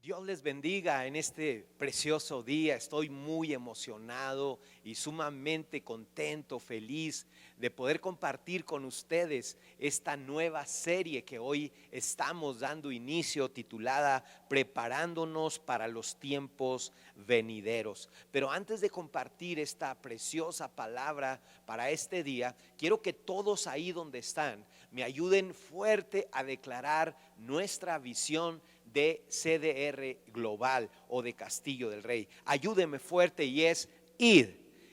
Dios les bendiga en este precioso día. Estoy muy emocionado y sumamente contento, feliz de poder compartir con ustedes esta nueva serie que hoy estamos dando inicio, titulada Preparándonos para los tiempos venideros. Pero antes de compartir esta preciosa palabra para este día, quiero que todos ahí donde están me ayuden fuerte a declarar nuestra visión de CDR Global o de Castillo del Rey. Ayúdeme fuerte, y es: id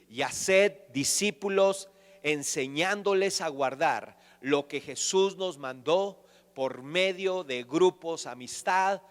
y haced discípulos, enseñándoles a guardar lo que Jesús nos mandó por medio de grupos amistad,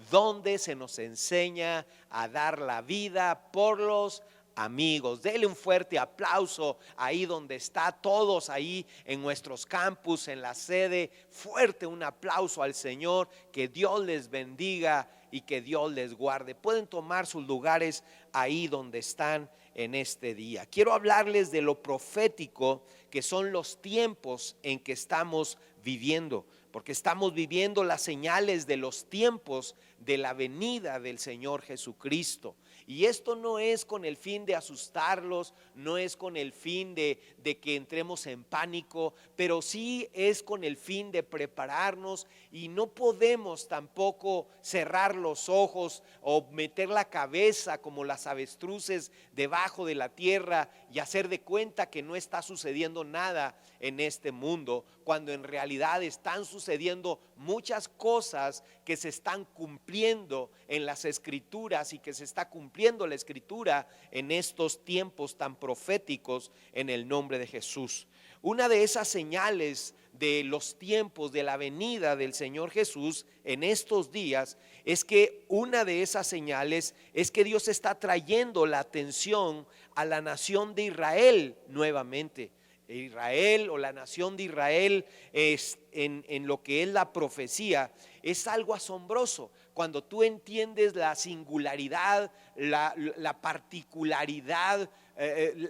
donde se nos enseña a dar la vida por los amigos. Dele un fuerte aplauso ahí donde está, todos ahí en nuestros campus, en la sede. Fuerte un aplauso al Señor. Que Dios les bendiga y que Dios les guarde. Pueden tomar sus lugares ahí donde están en este día. Quiero hablarles de lo profético que son los tiempos en que estamos viviendo, porque estamos viviendo las señales de los tiempos de la venida del Señor Jesucristo. Y esto no es con el fin de asustarlos, no es con el fin de que entremos en pánico, pero sí es con el fin de prepararnos. Y no podemos tampoco cerrar los ojos o meter la cabeza como las avestruces debajo de la tierra y hacer de cuenta que no está sucediendo nada en este mundo, cuando en realidad están sucediendo muchas cosas que se están cumpliendo en las Escrituras, y que se está cumpliendo la Escritura en estos tiempos tan proféticos en el nombre de Jesús. Una de esas señales de los tiempos de la venida del Señor Jesús en estos días es que una de esas señales es que Dios está trayendo la atención a la nación de Israel nuevamente. Israel, o la nación de Israel, es en lo que es la profecía, es algo asombroso cuando tú entiendes la singularidad, la particularidad,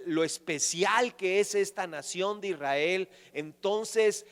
lo especial que es esta nación de Israel. Entonces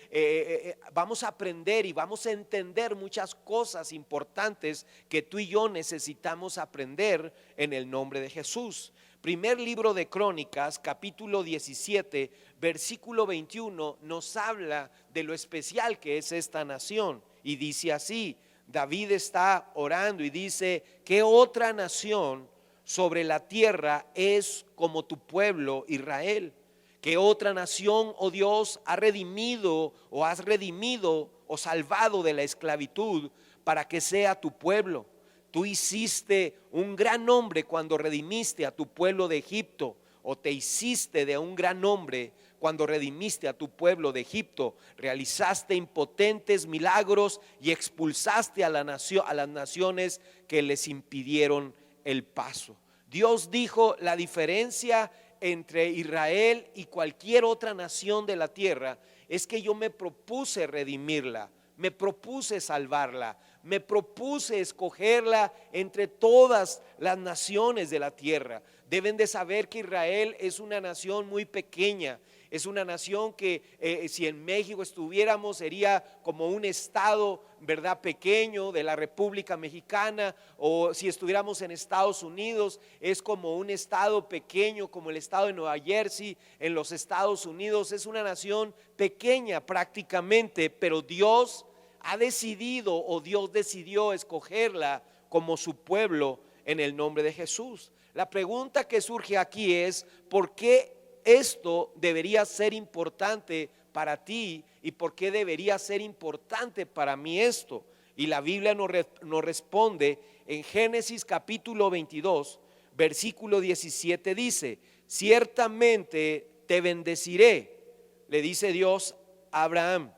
vamos a aprender y vamos a entender muchas cosas importantes que tú y yo necesitamos aprender en el nombre de Jesús. Primer libro de Crónicas, capítulo 17, versículo 21, nos habla de lo especial que es esta nación. Y dice así: David está orando y dice: ¿qué otra nación sobre la tierra es como tu pueblo Israel? ¿Qué otra nación, oh Dios, ha redimido o has redimido o salvado de la esclavitud para que sea tu pueblo? Tú hiciste un gran nombre cuando redimiste a tu pueblo de Egipto, o te hiciste de un gran nombre cuando redimiste a tu pueblo de Egipto. Realizaste impotentes milagros y expulsaste a las naciones que les impidieron el paso. Dios dijo: la diferencia entre Israel y cualquier otra nación de la tierra es que yo me propuse redimirla, me propuse salvarla, me propuse escogerla entre todas las naciones de la tierra. Deben de saber que Israel es una nación muy pequeña. Es una nación que si en México estuviéramos sería como un estado, ¿verdad?, pequeño de la República Mexicana. O si estuviéramos en Estados Unidos, es como un estado pequeño como el estado de Nueva Jersey en los Estados Unidos. Es una nación pequeña prácticamente, pero Dios ha decidido, o Dios decidió escogerla como su pueblo en el nombre de Jesús. La pregunta que surge aquí es: ¿por qué esto debería ser importante para ti y por qué debería ser importante para mí esto? Y la Biblia nos responde en Génesis capítulo 22, versículo 17, dice: ciertamente te bendeciré, le dice Dios a Abraham,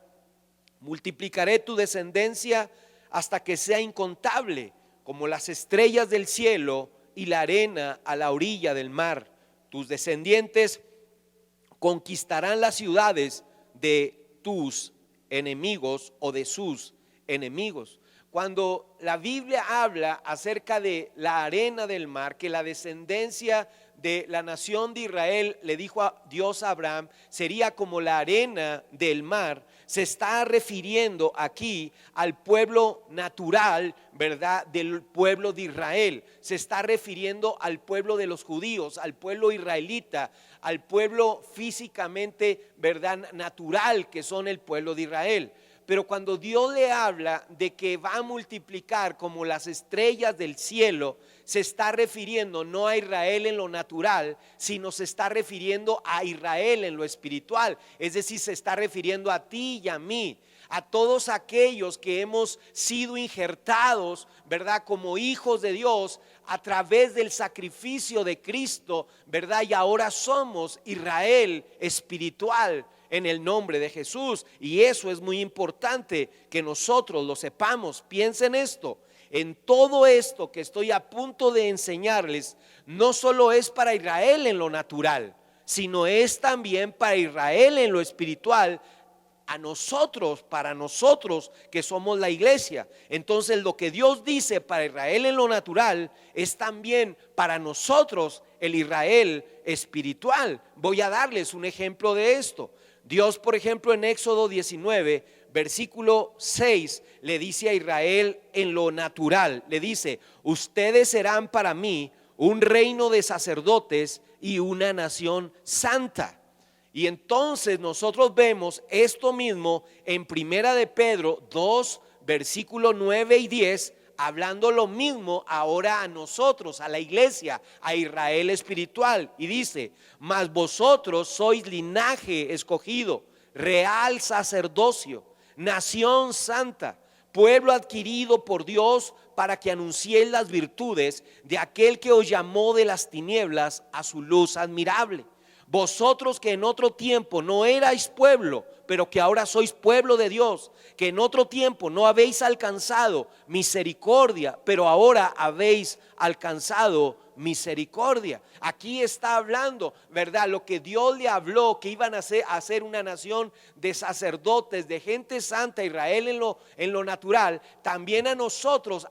multiplicaré tu descendencia hasta que sea incontable, como las estrellas del cielo y la arena a la orilla del mar. Tus descendientes conquistarán las ciudades de tus enemigos, o de sus enemigos. Cuando la Biblia habla acerca de la arena del mar, que la descendencia de la nación de Israel, le dijo a Dios a Abraham, sería como la arena del mar, se está refiriendo aquí al pueblo natural, ¿verdad? Del pueblo de Israel. Se está refiriendo al pueblo de los judíos, al pueblo israelita, al pueblo físicamente, ¿verdad? Natural, que son el pueblo de Israel. Pero cuando Dios le habla de que va a multiplicar como las estrellas del cielo, se está refiriendo no a Israel en lo natural, sino se está refiriendo a Israel en lo espiritual. Es decir, se está refiriendo a ti y a mí, a todos aquellos que hemos sido injertados, ¿verdad? Como hijos de Dios a través del sacrificio de Cristo, ¿verdad? Y ahora somos Israel espiritual en el nombre de Jesús. Y eso es muy importante que nosotros lo sepamos. Piensen esto: en todo esto que estoy a punto de enseñarles, no solo es para Israel en lo natural, sino es también para Israel en lo espiritual, a nosotros, para nosotros que somos la iglesia. Entonces lo que Dios dice para Israel en lo natural es también para nosotros el Israel espiritual. Voy a darles un ejemplo de esto. Dios, por ejemplo, en Éxodo 19, versículo 6, le dice a Israel en lo natural, le dice: ustedes serán para mí un reino de sacerdotes y una nación santa. Y entonces nosotros vemos esto mismo en Primera de Pedro 2, versículo 9 y 10, hablando lo mismo ahora a nosotros, a la iglesia, a Israel espiritual. Y dice: mas vosotros sois linaje escogido, real sacerdocio, nación santa, pueblo adquirido por Dios, para que anunciéis las virtudes de aquel que os llamó de las tinieblas a su luz admirable. Vosotros que en otro tiempo no erais pueblo, pero que ahora sois pueblo de Dios, que en otro tiempo no habéis alcanzado misericordia, pero ahora habéis alcanzado misericordia. Aquí está hablando, ¿verdad? Lo que Dios le habló, que iban a ser una nación de sacerdotes, de gente santa, Israel en lo natural. También a nosotros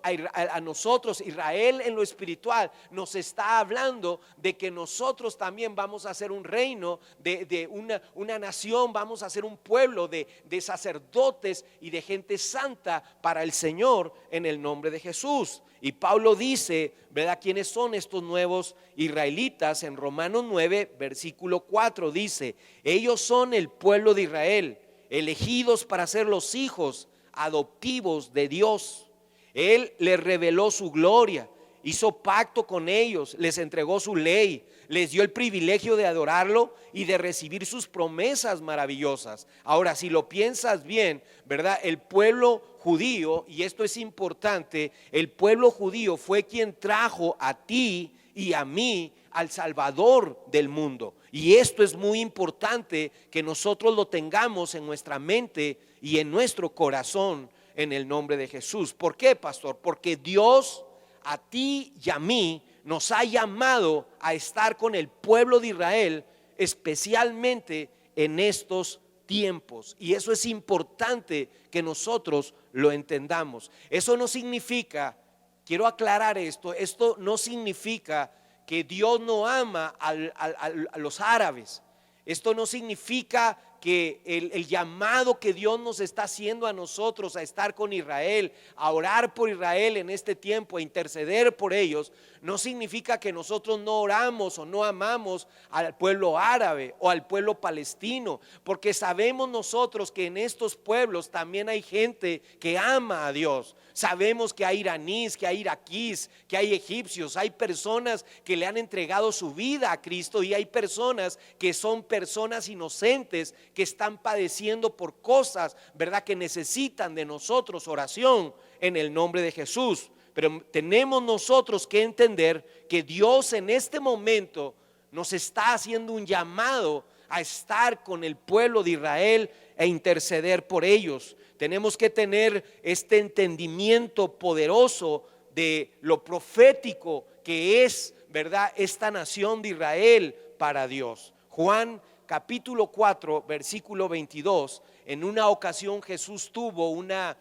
Israel en lo espiritual, nos está hablando de que nosotros también vamos a ser un reino, de una nación, vamos a ser un pueblo de sacerdotes y de gente santa para el Señor en el nombre de Jesús. Y Pablo dice, ¿verdad?, quiénes son estos nuevos israelitas. En Romanos 9, versículo 4 dice: ellos son el pueblo de Israel, elegidos para ser los hijos adoptivos de Dios. Él les reveló su gloria, hizo pacto con ellos, les entregó su ley, les dio el privilegio de adorarlo y de recibir sus promesas maravillosas. Ahora, si lo piensas bien, ¿verdad?, el pueblo judío, y esto es importante, el pueblo judío fue quien trajo a ti y a mí al Salvador del mundo. Y esto es muy importante que nosotros lo tengamos en nuestra mente y en nuestro corazón en el nombre de Jesús. ¿Por qué, pastor? Porque Dios a ti y a mí nos ha llamado a estar con el pueblo de Israel, especialmente en estos tiempos. Y eso es importante que nosotros lo entendamos. Eso no significa, quiero aclarar esto no significa que Dios no ama a los árabes. Esto no significa que el llamado que Dios nos está haciendo a nosotros a estar con Israel, a orar por Israel en este tiempo, a interceder por ellos, no significa que nosotros no oramos o no amamos al pueblo árabe o al pueblo palestino, porque sabemos nosotros que en estos pueblos también hay gente que ama a Dios. Sabemos que hay iraníes, que hay iraquíes, que hay egipcios, hay personas que le han entregado su vida a Cristo, y hay personas que son personas inocentes que están padeciendo por cosas, ¿verdad?, que necesitan de nosotros oración en el nombre de Jesús. Pero tenemos nosotros que entender que Dios en este momento nos está haciendo un llamado a estar con el pueblo de Israel e interceder por ellos. Tenemos que tener este entendimiento poderoso de lo profético que es, ¿verdad?, esta nación de Israel para Dios. Juan capítulo 4, versículo 22. En una ocasión Jesús tuvo una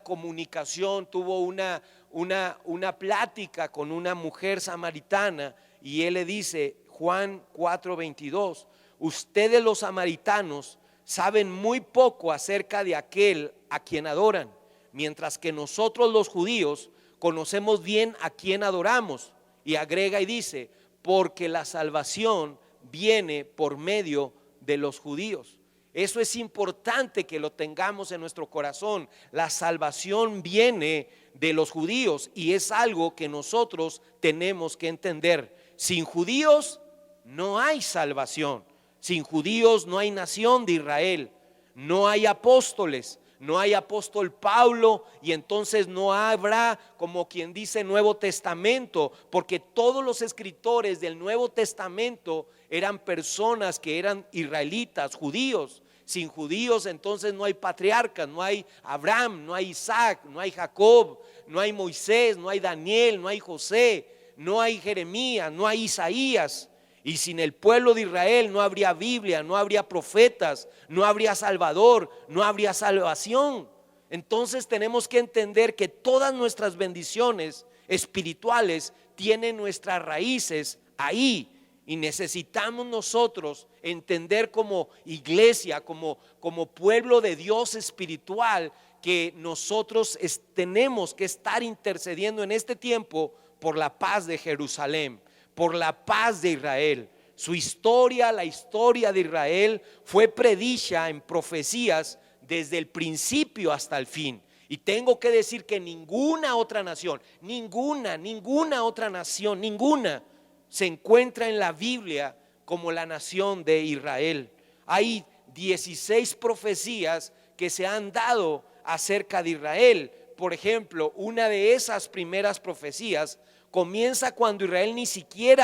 comunicación, tuvo una plática con una mujer samaritana, y él le dice, Juan 4, 22: ustedes los samaritanos saben muy poco acerca de aquel a quien adoran, mientras que nosotros los judíos conocemos bien a quien adoramos. Y agrega y dice, porque la salvación viene por medio de los judíos. Eso es importante que lo tengamos en nuestro corazón. La salvación viene de los judíos y es algo que nosotros tenemos que entender. Sin judíos no hay salvación. Sin judíos no hay nación de Israel. No hay apóstoles. No hay apóstol Pablo y entonces no habrá, como quien dice, Nuevo Testamento, porque todos los escritores del Nuevo Testamento eran personas que eran israelitas, judíos. Sin judíos entonces no hay patriarcas, no hay Abraham, no hay Isaac, no hay Jacob, no hay Moisés, no hay Daniel, no hay José, no hay Jeremías, no hay Isaías. Y sin el pueblo de Israel no habría Biblia, no habría profetas, no habría Salvador, no habría salvación. Entonces tenemos que entender que todas nuestras bendiciones espirituales tienen nuestras raíces ahí. Y necesitamos nosotros entender como iglesia, como pueblo de Dios espiritual, que nosotros tenemos que estar intercediendo en este tiempo por la paz de Jerusalén, por la paz de Israel. Su historia, la historia de Israel, fue predicha en profecías desde el principio hasta el fin. Y tengo que decir que ninguna otra nación, ninguna otra nación, ninguna se encuentra en la Biblia como la nación de Israel. Hay 16 profecías que se han dado acerca de Israel. Por ejemplo, una de esas primeras profecías comienza cuando Israel ni siquiera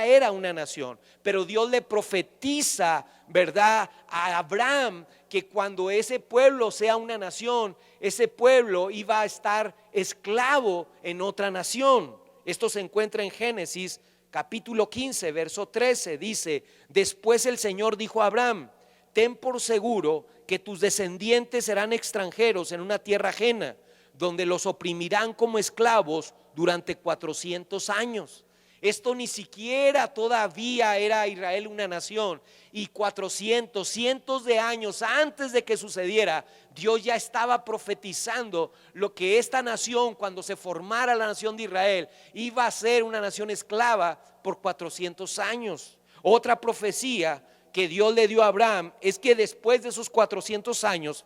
era una nación, pero Dios le profetiza, ¿verdad?, a Abraham que cuando ese pueblo sea una nación, ese pueblo iba a estar esclavo en otra nación. Esto se encuentra en Génesis capítulo 15, verso 13. Dice: después el Señor dijo a Abraham: ten por seguro que tus descendientes serán extranjeros en una tierra ajena, donde los oprimirán como esclavos durante 400 años. Esto ni siquiera todavía era Israel una nación, y 400, cientos de años antes de que sucediera, Dios ya estaba profetizando lo que esta nación, cuando se formara la nación de Israel, iba a ser una nación esclava por 400 años. Otra profecía que Dios le dio a Abraham es que después de esos 400 años,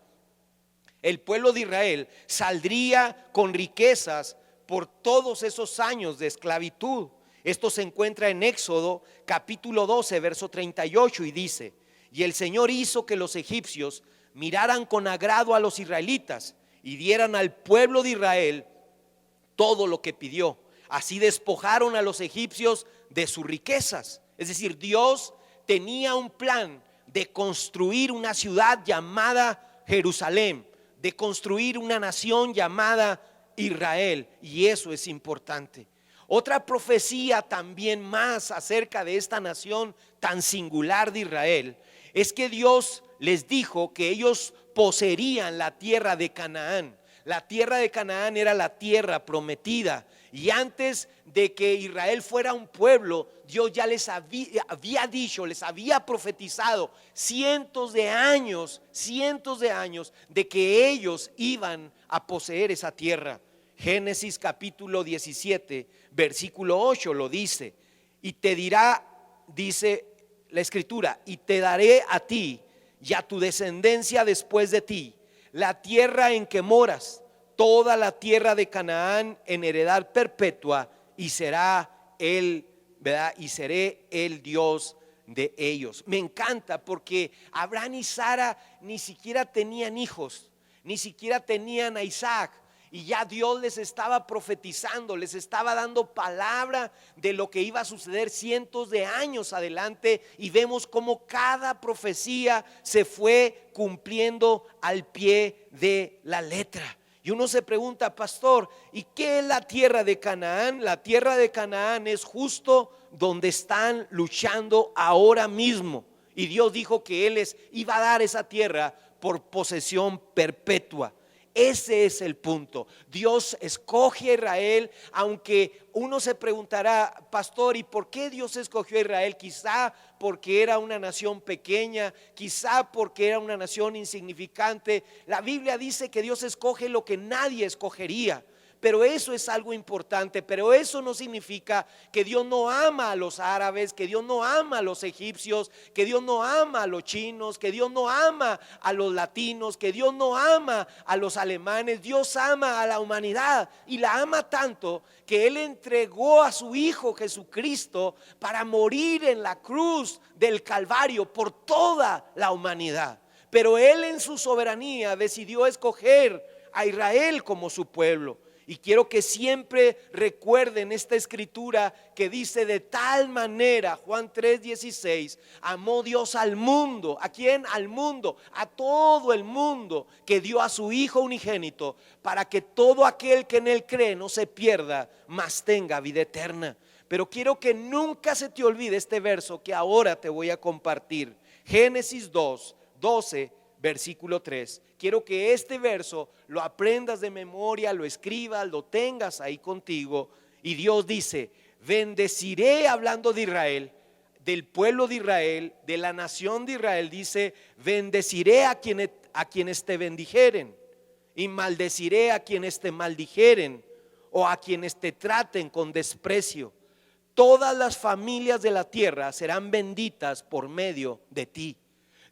el pueblo de Israel saldría con riquezas por todos esos años de esclavitud. Esto se encuentra en Éxodo capítulo 12, verso 38, y dice: y el Señor hizo que los egipcios miraran con agrado a los israelitas y dieran al pueblo de Israel todo lo que pidió. Así despojaron a los egipcios de sus riquezas. Es decir, Dios tenía un plan de construir una ciudad llamada Jerusalén, de construir una nación llamada Israel, y eso es importante. Otra profecía también más acerca de esta nación tan singular de Israel es que Dios les dijo que ellos poseerían la tierra de Canaán. La tierra de Canaán era la tierra prometida, y antes de que Israel fuera un pueblo, Dios ya les había dicho, les había profetizado cientos de años de que ellos iban a poseer esa tierra. Génesis capítulo 17, versículo 8 lo dice: y te dirá, dice la escritura, y te daré a ti y a tu descendencia después de ti la tierra en que moras, toda la tierra de Canaán en heredad perpetua, y será él, ¿verdad?, y seré el Dios de ellos. Me encanta porque Abraham y Sara ni siquiera tenían hijos, ni siquiera tenían a Isaac, y ya Dios les estaba profetizando, les estaba dando palabra de lo que iba a suceder cientos de años adelante, y vemos cómo cada profecía se fue cumpliendo al pie de la letra. Y uno se pregunta: pastor, ¿y qué es la tierra de Canaán? La tierra de Canaán es justo donde están luchando ahora mismo, y Dios dijo que Él les iba a dar esa tierra por posesión perpetua. Ese es el punto. Dios escoge a Israel, aunque uno se preguntará, pastor, ¿y por qué Dios escogió a Israel? Quizá porque era una nación pequeña, quizá porque era una nación insignificante. La Biblia dice que Dios escoge lo que nadie escogería. Pero eso es algo importante, pero eso no significa que Dios no ama a los árabes, que Dios no ama a los egipcios, que Dios no ama a los chinos, que Dios no ama a los latinos, que Dios no ama a los alemanes. Dios ama a la humanidad y la ama tanto que Él entregó a su Hijo Jesucristo para morir en la cruz del Calvario por toda la humanidad. Pero Él en su soberanía decidió escoger a Israel como su pueblo. Y quiero que siempre recuerden esta escritura que dice: de tal manera, Juan 3:16, amó Dios al mundo. ¿A quién? Al mundo, a todo el mundo, que dio a su Hijo unigénito, para que todo aquel que en Él cree no se pierda, mas tenga vida eterna. Pero quiero que nunca se te olvide este verso que ahora te voy a compartir. Génesis 2:12, versículo 3. Quiero que este verso lo aprendas de memoria, lo escribas, lo tengas ahí contigo. Y Dios dice: bendeciré, hablando de Israel, del pueblo de Israel, de la nación de Israel. Dice: bendeciré a quienes te bendijeren, y maldeciré a quienes te maldijeren, o a quienes te traten con desprecio. Todas las familias de la tierra serán benditas por medio de ti.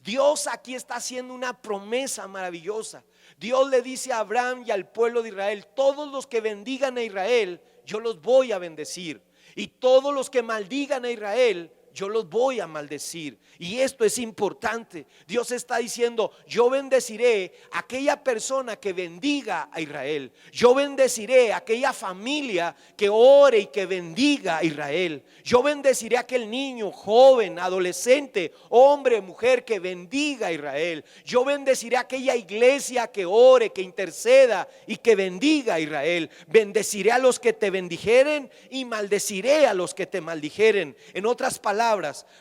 Dios aquí está haciendo una promesa maravillosa. Dios le dice a Abraham y al pueblo de Israel: todos los que bendigan a Israel, yo los voy a bendecir, y todos los que maldigan a Israel, yo los voy a maldecir. Y esto es importante. Dios está diciendo: yo bendeciré a aquella persona que bendiga a Israel. Yo bendeciré a aquella familia que ore y que bendiga a Israel. Yo bendeciré a aquel niño, joven, adolescente, hombre, mujer que bendiga a Israel. Yo bendeciré a aquella iglesia que ore, que interceda y que bendiga a Israel. Bendeciré a los que te bendijeren y maldeciré a los que te maldijeren. En otras palabras,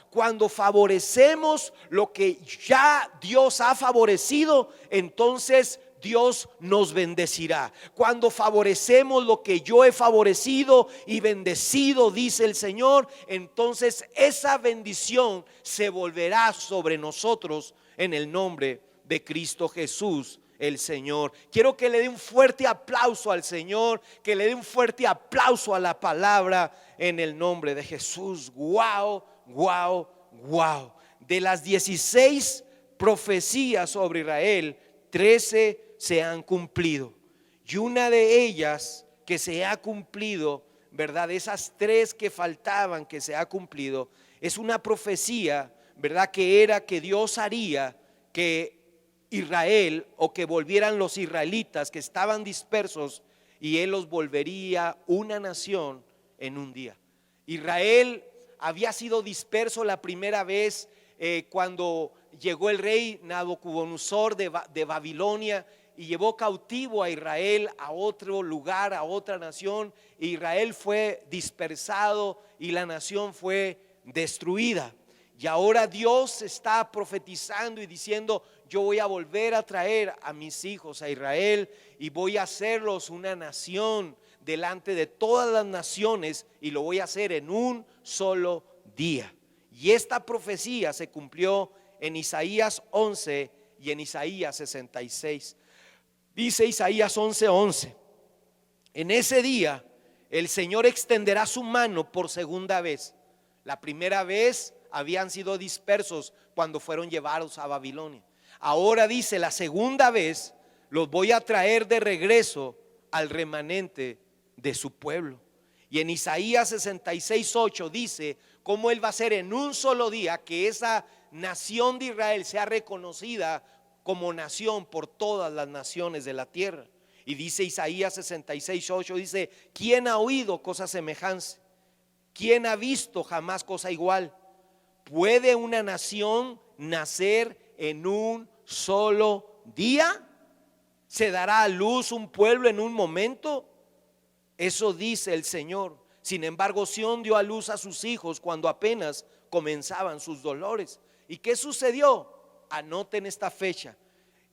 cuando favorecemos lo que ya Dios ha favorecido, entonces Dios nos bendecirá. Cuando favorecemos lo que yo he favorecido y bendecido, dice el Señor, entonces esa bendición se volverá sobre nosotros en el nombre de Cristo Jesús, el Señor. Quiero que le dé un fuerte aplauso al Señor, que le dé un fuerte aplauso a la palabra en el nombre de Jesús. Wow, wow, wow. De las 16 profecías sobre Israel, 13 se han cumplido. Y una de ellas que se ha cumplido, ¿verdad? Esas 3 que faltaban que se ha cumplido, es una profecía, ¿verdad? Que era que Dios haría que Israel, o que volvieran los israelitas que estaban dispersos, y Él los volvería una nación en un día. Israel había sido disperso la primera vez cuando llegó el rey Nabucodonosor de Babilonia y llevó cautivo a Israel a otro lugar, a otra nación. Israel fue dispersado y la nación fue destruida. Y ahora Dios está profetizando y diciendo: yo voy a volver a traer a mis hijos a Israel y voy a hacerlos una nación delante de todas las naciones, y lo voy a hacer en un solo día. Y esta profecía se cumplió en Isaías 11 y en Isaías 66. Dice Isaías 11:11: en ese día el Señor extenderá su mano por segunda vez. La primera vez habían sido dispersos cuando fueron llevados a Babilonia. Ahora dice: la segunda vez los voy a traer de regreso al remanente de su pueblo. Y en Isaías 66:8 dice cómo Él va a hacer en un solo día que esa nación de Israel sea reconocida como nación por todas las naciones de la tierra. Y dice Isaías 66:8, dice: ¿quién ha oído cosa semejante? ¿Quién ha visto jamás cosa igual? ¿Puede una nación nacer en un solo día? ¿Se dará a luz un pueblo en un momento? Eso dice el Señor. Sin embargo, Sión dio a luz a sus hijos cuando apenas comenzaban sus dolores. ¿Y qué sucedió? Anoten esta fecha.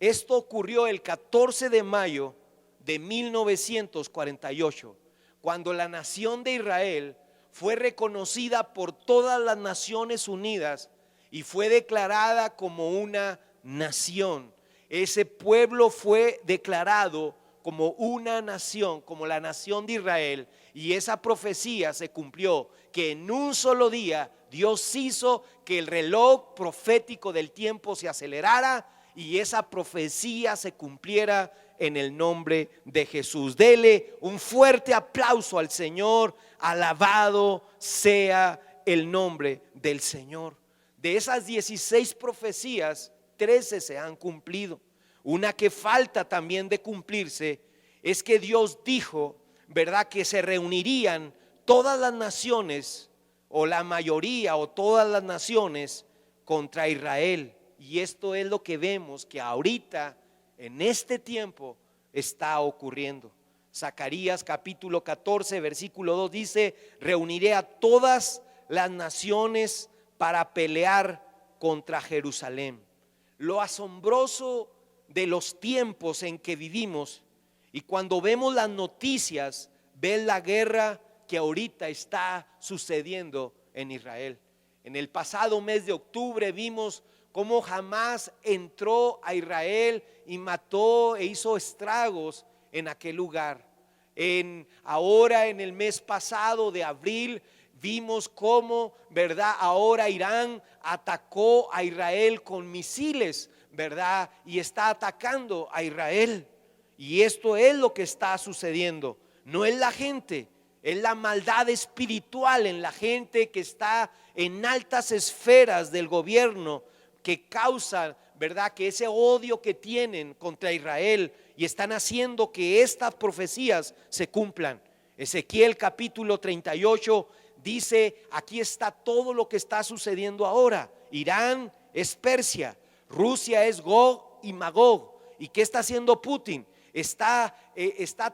Esto ocurrió el 14 de mayo de 1948, cuando la nación de Israel fue reconocida por todas las Naciones Unidas y fue declarada como una nación. Ese pueblo fue declarado como una nación, como la nación de Israel, y esa profecía se cumplió, que en un solo día Dios hizo que el reloj profético del tiempo se acelerara y esa profecía se cumpliera en el nombre de Jesús. Dele un fuerte aplauso al Señor. Alabado sea el nombre del Señor. De esas 16 profecías, 13 se han cumplido. Una que falta también de cumplirse es que Dios dijo, ¿verdad?, que se reunirían todas las naciones, o la mayoría o todas las naciones, contra Israel. Y esto es lo que vemos que ahorita, en este tiempo, está ocurriendo. Zacarías capítulo 14 versículo 2 dice: reuniré a todas las naciones para pelear contra Jerusalén. Lo asombroso de los tiempos en que vivimos, y cuando vemos las noticias, ves la guerra que ahorita está sucediendo en Israel. En el pasado mes de octubre vimos cómo Hamás entró a Israel y mató e hizo estragos en aquel lugar. Ahora en el mes pasado de abril vimos cómo, ¿verdad?, ahora Irán atacó a Israel con misiles, ¿verdad?, y está atacando a Israel. Y esto es lo que está sucediendo. No es la gente, es la maldad espiritual en la gente que está en altas esferas del gobierno, que causa, ¿verdad?, que ese odio que tienen contra Israel, y están haciendo que estas profecías se cumplan. Ezequiel capítulo 38 dice: aquí está todo lo que está sucediendo ahora. Irán es Persia, Rusia es Gog y Magog. ¿Y qué está haciendo Putin? Está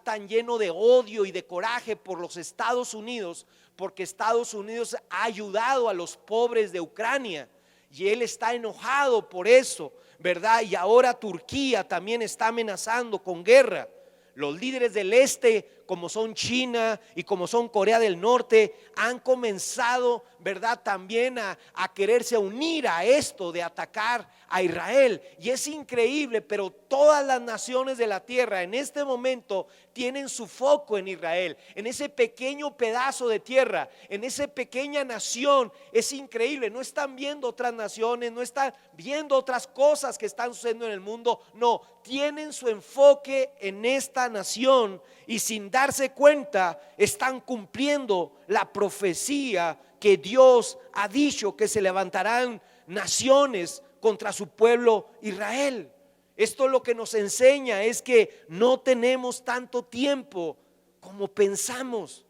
tan lleno de odio y de coraje por los Estados Unidos, porque Estados Unidos ha ayudado a los pobres de Ucrania, y él está enojado por eso, ¿verdad? Y ahora Turquía también está amenazando con guerra. Los líderes del este, como son China y como son Corea del Norte, han comenzado, ¿verdad?, también a quererse unir a esto de atacar a Israel. Y es increíble, pero todas las naciones de la tierra en este momento tienen su foco en Israel, en ese pequeño pedazo de tierra, en esa pequeña nación. Es increíble, no están viendo otras naciones, no están viendo otras cosas que están sucediendo en el mundo. No, tienen su enfoque en esta nación, y sin darse cuenta están cumpliendo la profecía que Dios ha dicho, que se levantarán naciones contra su pueblo Israel. Esto lo que nos enseña es que no tenemos tanto tiempo como pensamos.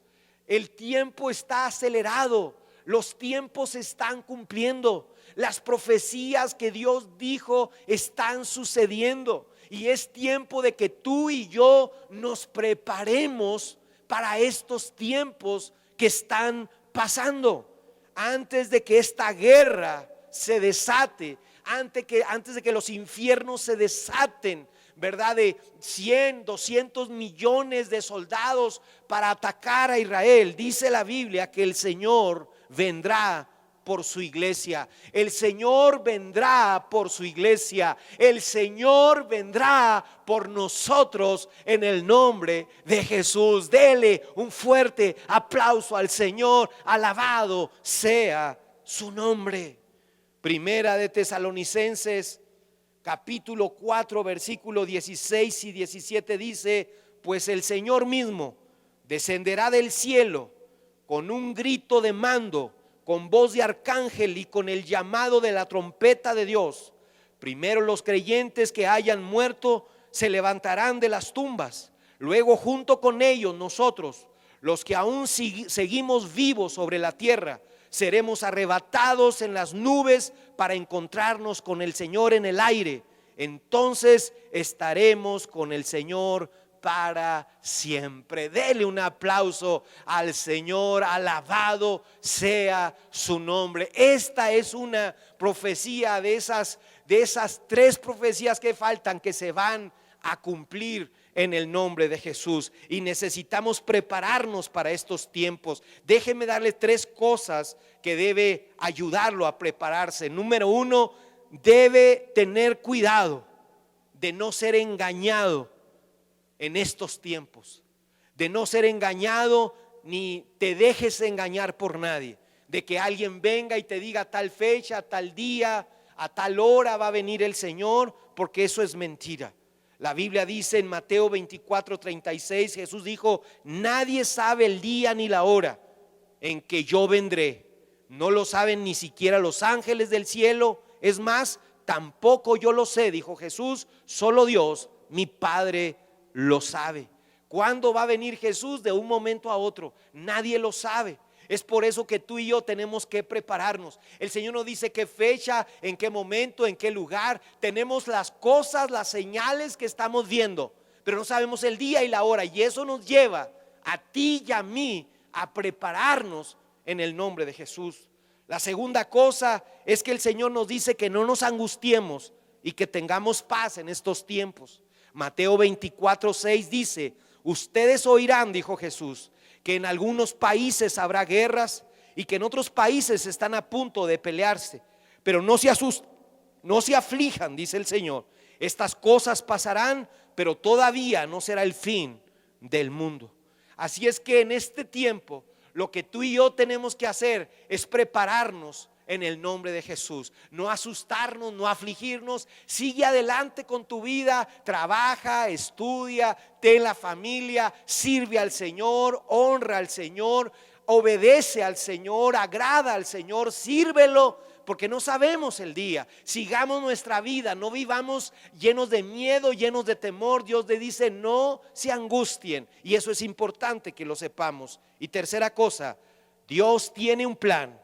El tiempo está acelerado, los tiempos se están cumpliendo, las profecías que Dios dijo están sucediendo, y es tiempo de que tú y yo nos preparemos para estos tiempos que están pasando. Antes de que esta guerra se desate, antes de que los infiernos se desaten, ¿verdad?, de 100, 200 millones de soldados para atacar a Israel, dice la Biblia que el Señor vendrá por su iglesia. El Señor vendrá por su iglesia. El Señor vendrá por nosotros en el nombre de Jesús. Dele un fuerte aplauso al Señor. Alabado sea su nombre. Primera de Tesalonicenses capítulo 4 versículo 16 y 17 dice: pues el Señor mismo descenderá del cielo con un grito de mando, con voz de arcángel y con el llamado de la trompeta de Dios. Primero los creyentes que hayan muerto se levantarán de las tumbas. Luego junto con ellos nosotros, los que aún seguimos vivos sobre la tierra, seremos arrebatados en las nubes para encontrarnos con el Señor en el aire. Entonces estaremos con el Señor para siempre. Dele un aplauso al Señor. Alabado sea su nombre. Esta es una profecía de esas de esas 3 profecías que faltan, que se van a cumplir en el nombre de Jesús. Y necesitamos prepararnos para estos tiempos. Déjeme darle 3 cosas que debe ayudarlo a prepararse. Número 1, debe tener cuidado de no ser engañado en estos tiempos, de no ser engañado, ni te dejes engañar por nadie, de que alguien venga y te diga a tal fecha, a tal día, a tal hora va a venir el Señor, porque eso es mentira. La Biblia dice en Mateo 24:36, Jesús dijo: nadie sabe el día ni la hora en que yo vendré. No lo saben ni siquiera los ángeles del cielo. Es más, tampoco yo lo sé, dijo Jesús, solo Dios, mi Padre, lo sabe. ¿Cuándo va a venir Jesús? De un momento a otro, nadie lo sabe. Es por eso que tú y yo tenemos que prepararnos. El Señor nos dice qué fecha, en qué momento, en qué lugar. Tenemos las cosas, las señales que estamos viendo, pero no sabemos el día y la hora. Y eso nos lleva a ti y a mí a prepararnos en el nombre de Jesús. La segunda cosa es que el Señor nos dice que no nos angustiemos y que tengamos paz en estos tiempos. Mateo 24:6 dice: ustedes oirán, dijo Jesús, que en algunos países habrá guerras y que en otros países están a punto de pelearse, pero no se asusten, no se aflijan, dice el Señor. Estas cosas pasarán, pero todavía no será el fin del mundo. Así es que en este tiempo lo que tú y yo tenemos que hacer es prepararnos en el nombre de Jesús. No asustarnos, no afligirnos. Sigue adelante con tu vida, trabaja, estudia, ten la familia, sirve al Señor, honra al Señor, obedece al Señor, agrada al Señor, sírvelo, porque no sabemos el día. Sigamos nuestra vida, no vivamos llenos de miedo, llenos de temor. Dios le dice: no se angustien, y eso es importante que lo sepamos. Y tercera cosa, Dios tiene un plan.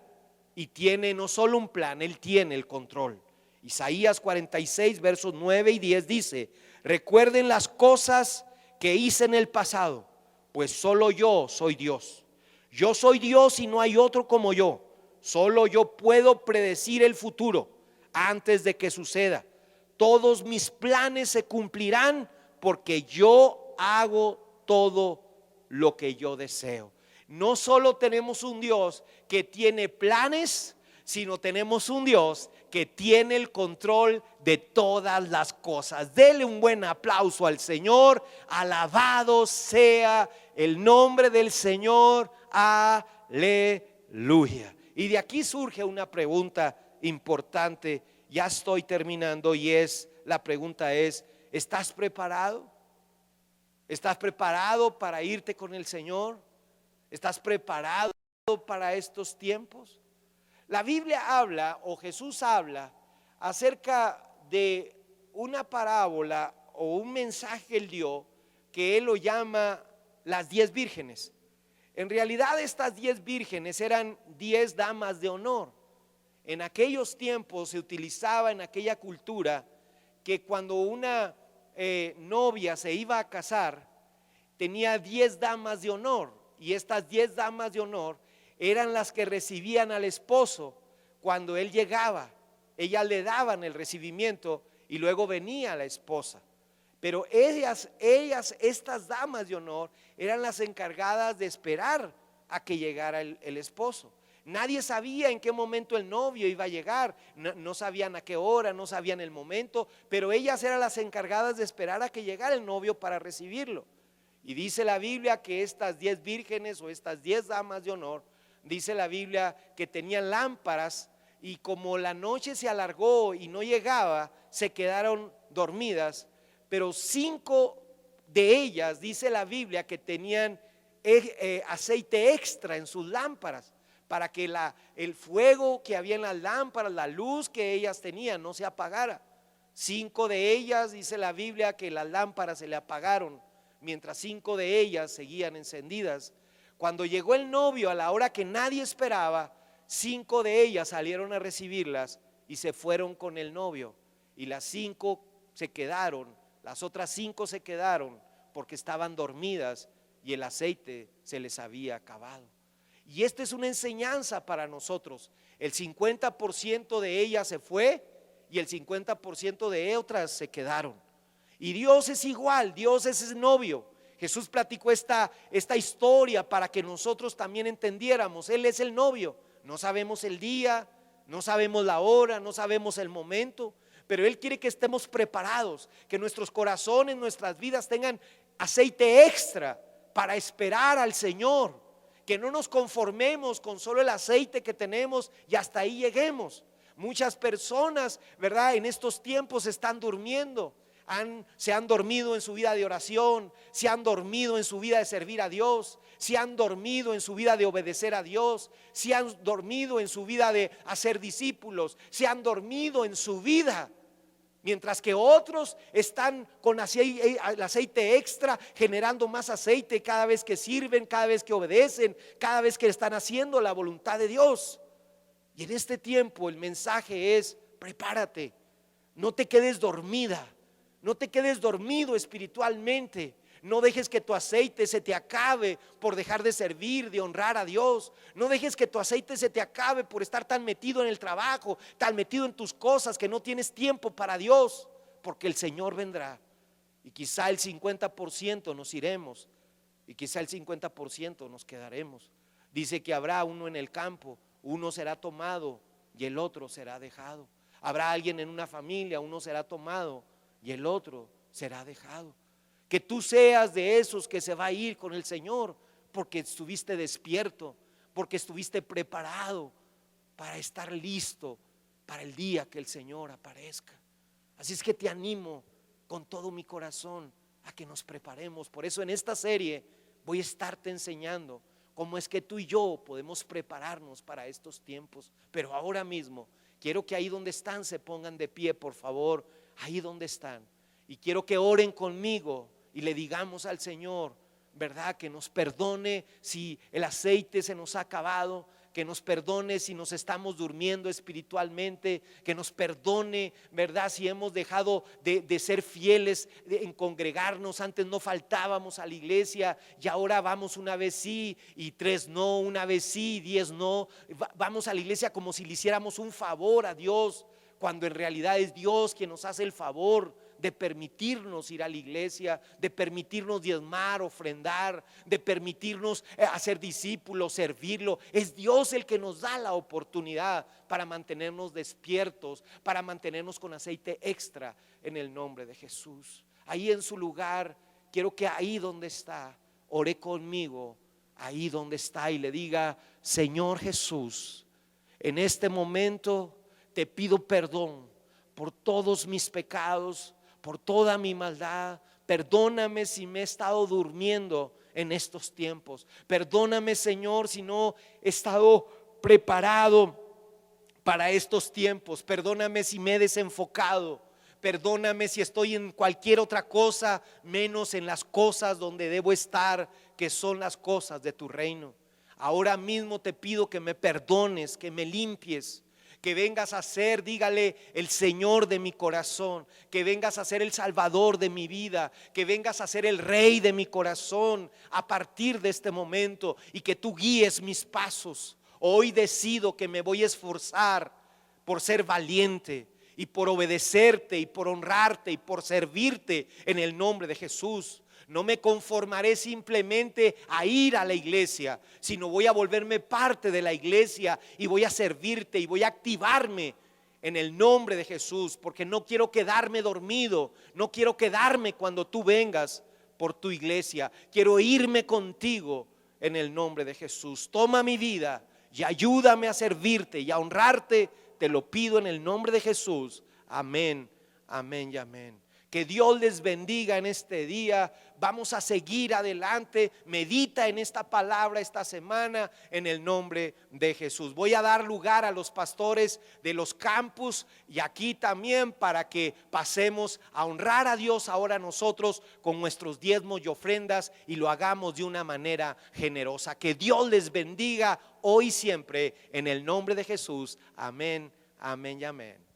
Y tiene no solo un plan, Él tiene el control. Isaías 46 versos 9 y 10 dice: recuerden las cosas que hice en el pasado, pues solo yo soy Dios. Yo soy Dios y no hay otro como yo. Solo yo puedo predecir el futuro antes de que suceda. Todos mis planes se cumplirán porque yo hago todo lo que yo deseo. No solo tenemos un Dios que tiene planes, sino tenemos un Dios que tiene el control de todas las cosas. Dele un buen aplauso al Señor. Alabado sea el nombre del Señor. Aleluya. Y de aquí surge una pregunta importante. Ya estoy terminando, y la pregunta es: ¿estás preparado? ¿Estás preparado para irte con el Señor? ¿Estás preparado para estos tiempos? La Biblia habla, o Jesús habla, acerca de una parábola o un mensaje que Él dio, que Él lo llama las 10 vírgenes. En realidad estas 10 vírgenes eran 10 damas de honor. En aquellos tiempos se utilizaba, en aquella cultura, que cuando una novia se iba a casar, tenía 10 damas de honor. Y estas 10 damas de honor eran las que recibían al esposo cuando él llegaba. Ellas le daban el recibimiento y luego venía la esposa. Pero estas damas de honor eran las encargadas de esperar a que llegara el esposo. Nadie sabía en qué momento el novio iba a llegar, no sabían a qué hora, no sabían el momento, pero ellas eran las encargadas de esperar a que llegara el novio para recibirlo. Y dice la Biblia que estas 10 vírgenes o estas 10 damas de honor, dice la Biblia que tenían lámparas, y como la noche se alargó y no llegaba, se quedaron dormidas. Pero 5 de ellas, dice la Biblia, que tenían aceite extra en sus lámparas, para que el fuego que había en las lámparas, la luz que ellas tenían, no se apagara. 5 de ellas, dice la Biblia, que las lámparas se le apagaron, mientras 5 de ellas seguían encendidas. Cuando llegó el novio a la hora que nadie esperaba, 5 de ellas salieron a recibirlas y se fueron con el novio, y las 5 se quedaron, las otras 5 se quedaron porque estaban dormidas y el aceite se les había acabado. Y esta es una enseñanza para nosotros. El 50% de ellas se fue y el 50% de otras se quedaron. Y Dios es igual, Dios es ese novio. Jesús platicó esta historia para que nosotros también entendiéramos. Él es el novio. No sabemos el día, no sabemos la hora, no sabemos el momento, pero Él quiere que estemos preparados, que nuestros corazones, nuestras vidas tengan aceite extra para esperar al Señor, que no nos conformemos con solo el aceite que tenemos y hasta ahí lleguemos. Muchas personas, ¿verdad?, en estos tiempos están durmiendo. Se han dormido en su vida de oración, se han dormido en su vida de servir a Dios, se han dormido en su vida de obedecer a Dios, se han dormido en su vida de hacer discípulos, se han dormido en su vida, mientras que otros están con el aceite extra, generando más aceite cada vez que sirven, cada vez que obedecen, cada vez que están haciendo la voluntad de Dios. Y en este tiempo el mensaje es: prepárate, no te quedes dormida. No te quedes dormido espiritualmente. No dejes que tu aceite se te acabe por dejar de servir, de honrar a Dios. No dejes que tu aceite se te acabe por estar tan metido en el trabajo, tan metido en tus cosas que no tienes tiempo para Dios, porque el Señor vendrá y quizá el 50% nos iremos y quizá el 50% nos quedaremos. Dice que habrá uno en el campo, uno será tomado y el otro será dejado. Habrá alguien en una familia, uno será tomado y el otro será dejado. Que tú seas de esos que se va a ir con el Señor porque estuviste despierto, porque estuviste preparado para estar listo para el día que el Señor aparezca. Así es que te animo con todo mi corazón a que nos preparemos. Por eso en esta serie voy a estarte enseñando cómo es que tú y yo podemos prepararnos para estos tiempos. Pero ahora mismo quiero que ahí donde están se pongan de pie, por favor. Ahí donde están, y quiero que oren conmigo y le digamos al Señor, ¿verdad?, que nos perdone si el aceite se nos ha acabado, que nos perdone si nos estamos durmiendo espiritualmente, que nos perdone, ¿verdad?, si hemos dejado de ser fieles en congregarnos. Antes no faltábamos a la iglesia y ahora vamos una vez sí y 3 no, una vez sí y 10 no. Vamos a la iglesia como si le hiciéramos un favor a Dios, cuando en realidad es Dios quien nos hace el favor de permitirnos ir a la iglesia, de permitirnos diezmar, ofrendar, de permitirnos hacer discípulos, servirlo. Es Dios el que nos da la oportunidad para mantenernos despiertos, para mantenernos con aceite extra en el nombre de Jesús. Ahí en su lugar, quiero que ahí donde está, ore conmigo, ahí donde está, y le diga: Señor Jesús, en este momento te pido perdón por todos mis pecados, por toda mi maldad. Perdóname si me he estado durmiendo en estos tiempos. Perdóname, Señor, si no he estado preparado para estos tiempos. Perdóname si me he desenfocado. Perdóname si estoy en cualquier otra cosa menos en las cosas donde debo estar, que son las cosas de tu reino. Ahora mismo te pido que me perdones, que me limpies, que vengas a ser, dígale, el Señor de mi corazón, que vengas a ser el Salvador de mi vida, que vengas a ser el Rey de mi corazón a partir de este momento, y que tú guíes mis pasos. Hoy decido que me voy a esforzar por ser valiente y por obedecerte y por honrarte y por servirte en el nombre de Jesús. No me conformaré simplemente a ir a la iglesia, sino voy a volverme parte de la iglesia y voy a servirte y voy a activarme en el nombre de Jesús, porque no quiero quedarme dormido, no quiero quedarme cuando tú vengas por tu iglesia. Quiero irme contigo en el nombre de Jesús. Toma mi vida y ayúdame a servirte y a honrarte. Te lo pido en el nombre de Jesús. Amén, amén y amén. Que Dios les bendiga en este día. Vamos a seguir adelante. Medita en esta palabra esta semana en el nombre de Jesús. Voy a dar lugar a los pastores de los campus y aquí también para que pasemos a honrar a Dios ahora nosotros con nuestros diezmos y ofrendas, y lo hagamos de una manera generosa. Que Dios les bendiga hoy y siempre en el nombre de Jesús. Amén, amén y amén.